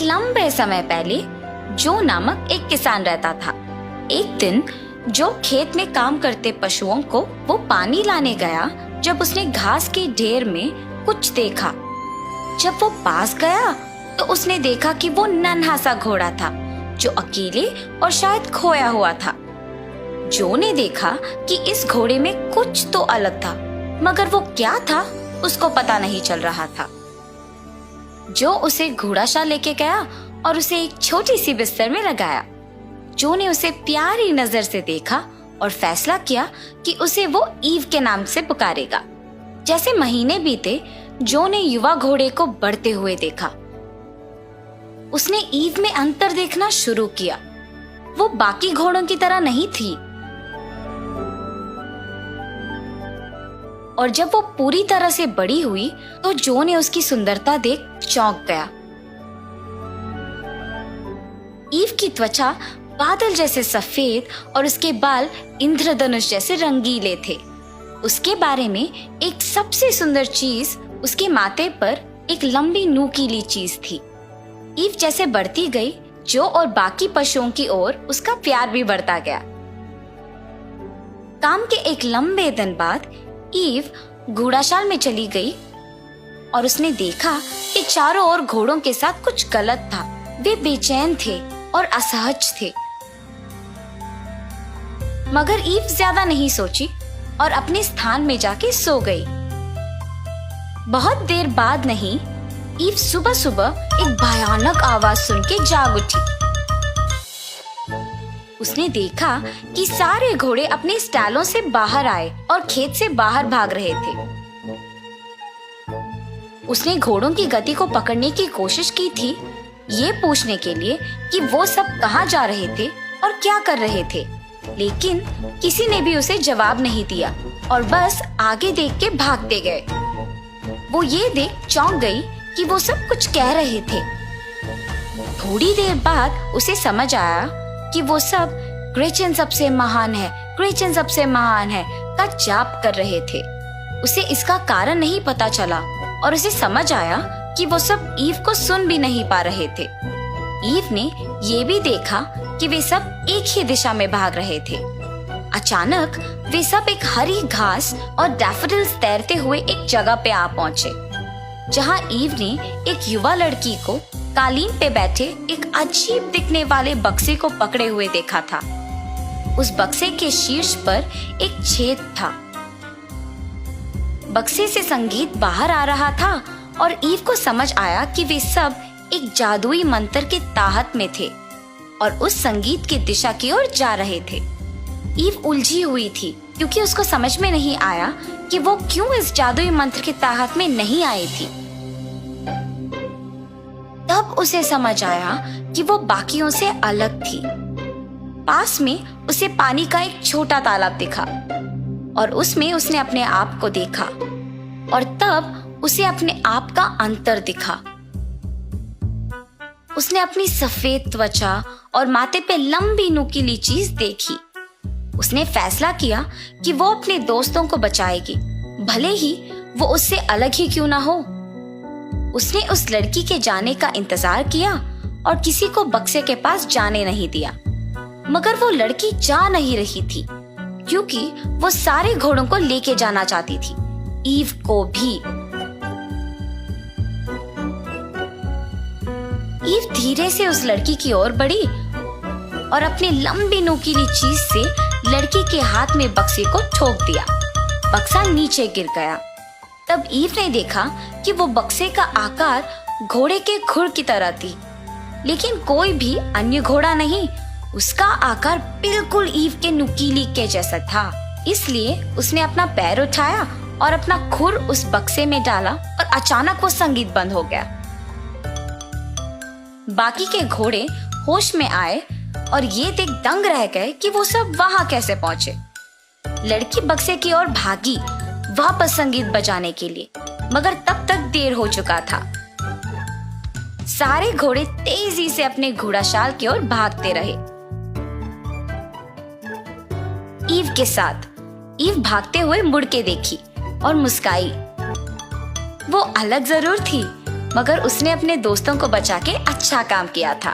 लंबे समय पहले जो नामक एक किसान रहता था। एक दिन जो खेत में काम करते पशुओं को वो पानी लाने गया। जब उसने घास के ढेर में कुछ देखा, जब वो पास गया तो उसने देखा कि वो नन्हा सा घोड़ा था जो अकेले और शायद खोया हुआ था। जो ने देखा कि इस घोड़े में कुछ तो अलग था, मगर वो क्या था उसको पता नहीं चल रहा था। जो उसे घोड़ाशाल लेके गया और उसे एक छोटी सी बिस्तर में लगाया। जो ने उसे प्यारी नजर से देखा और फैसला किया कि उसे वो ईव के नाम से पुकारेगा। जैसे महीने बीते, जो ने युवा घोड़े को बढ़ते हुए देखा। उसने ईव में अंतर देखना शुरू किया। वो बाकी घोड़ों की तरह नहीं थी, और जब वो पूरी तरह से बड़ी हुई तो जो ने उसकी सुंदरता देख चौंक गया। ईव की त्वचा बादल जैसे सफेद और उसके बाल इंद्रधनुष जैसे रंगीले थे। उसके बारे में एक सबसे सुंदर चीज, उसके माथे पर एक लंबी नुकीली चीज थी। ईव जैसे बढ़ती गई, जो और बाकी पशुओं की ओर उसका प्यार भी बढ़ता गया। काम के एक लंबे दिन बाद ईव घोड़ाशाल में चली गई और उसने देखा कि चारों ओर घोड़ों के साथ कुछ गलत था। वे बेचैन थे और असहज थे। मगर ईव ज्यादा नहीं सोची और अपने स्थान में जाके सो गई। बहुत देर बाद नहीं, ईव सुबह सुबह एक भयानक आवाज सुन के जाग उठी। उसने देखा कि सारे घोड़े अपने स्टैलों से बाहर आए और खेत से बाहर भाग रहे थे। उसने घोड़ों की गति को पकड़ने की कोशिश की थी, ये पूछने के लिए कि वो सब कहाँ जा रहे थे और क्या कर रहे थे, लेकिन किसी ने भी उसे जवाब नहीं दिया और बस आगे देख के भागते गए। वो ये देख चौंक गई कि वो सब कुछ कह रहे थे। थोड़ी देर बाद उसे समझ आया कि वो सब ग्रेचन सबसे महान है, ग्रेचन सबसे महान है का जाप कर रहे थे। उसे इसका कारण नहीं पता चला और उसे समझ आया कि वो सब ईव को सुन भी नहीं पा रहे थे। ईव ने ये भी देखा कि वे सब एक ही दिशा में भाग रहे थे। अचानक वे सब एक हरी घास और डैफोडिल्स तैरते हुए एक जगह पे आ पहुंचे, जहां ईव ने एक युवा लड़की को कालीन पे बैठे एक अजीब दिखने वाले बक्से को पकड़े हुए देखा था। उस बक्से के शीर्ष पर एक छेद था। बक्से से संगीत बाहर आ रहा था और ईव को समझ आया कि वे सब एक जादुई मंत्र के ताहत में थे और उस संगीत की दिशा की ओर जा रहे थे। ईव उलझी हुई थी क्योंकि उसको समझ में नहीं आया कि वो क्यों इस जादुई मंत्र के ताहत में नहीं आई थी। तब उसे समझ आया कि वो बाकियों से अलग थी। पास में उसे पानी का एक छोटा तालाब दिखा और उसमें उसने अपने आप को देखा, और तब उसे अपने आप का अंतर दिखा। उसने अपनी सफेद त्वचा और माथे पे लंबी नुकीली चीज देखी। उसने फैसला किया कि वो अपने दोस्तों को बचाएगी, भले ही वो उससे अलग ही क्यों ना हो। उसने उस लड़की के जाने का इंतजार किया और किसी को बक्से के पास जाने नहीं दिया, मगर वो लड़की जा नहीं रही थी क्योंकि वो सारे घोड़ों को लेके जाना चाहती थी, ईव को भी। ईव धीरे से उस लड़की की ओर बढ़ी और अपनी लंबी नुकीली चीज से लड़की के हाथ में बक्से को ठोक दिया। बक्सा नीचे गिर गया। तब ईव ने देखा कि वो बक्से का आकार घोड़े के खुर की तरह थी, लेकिन कोई भी अन्य घोड़ा नहीं। उसका आकार बिल्कुल ईव के नुकीली के जैसा था। इसलिए उसने अपना पैर उठाया और अपना खुर उस बक्से में डाला और अचानक वो संगीत बंद हो गया। बाकी के घोड़े होश में आए और ये देख दंग रह गए कि वो सब वहां कैसे पहुंचे। लड़की बक्से की ओर भागी वापस संगीत बजाने के लिए, मगर तब तक देर हो चुका था। सारे घोड़े तेजी से अपने घोड़ाशाल की ओर भागते रहे। ईव के साथ ईव भागते हुए मुड़ के देखी और मुस्काई। वो अलग जरूर थी, मगर उसने अपने दोस्तों को बचा के अच्छा काम किया था।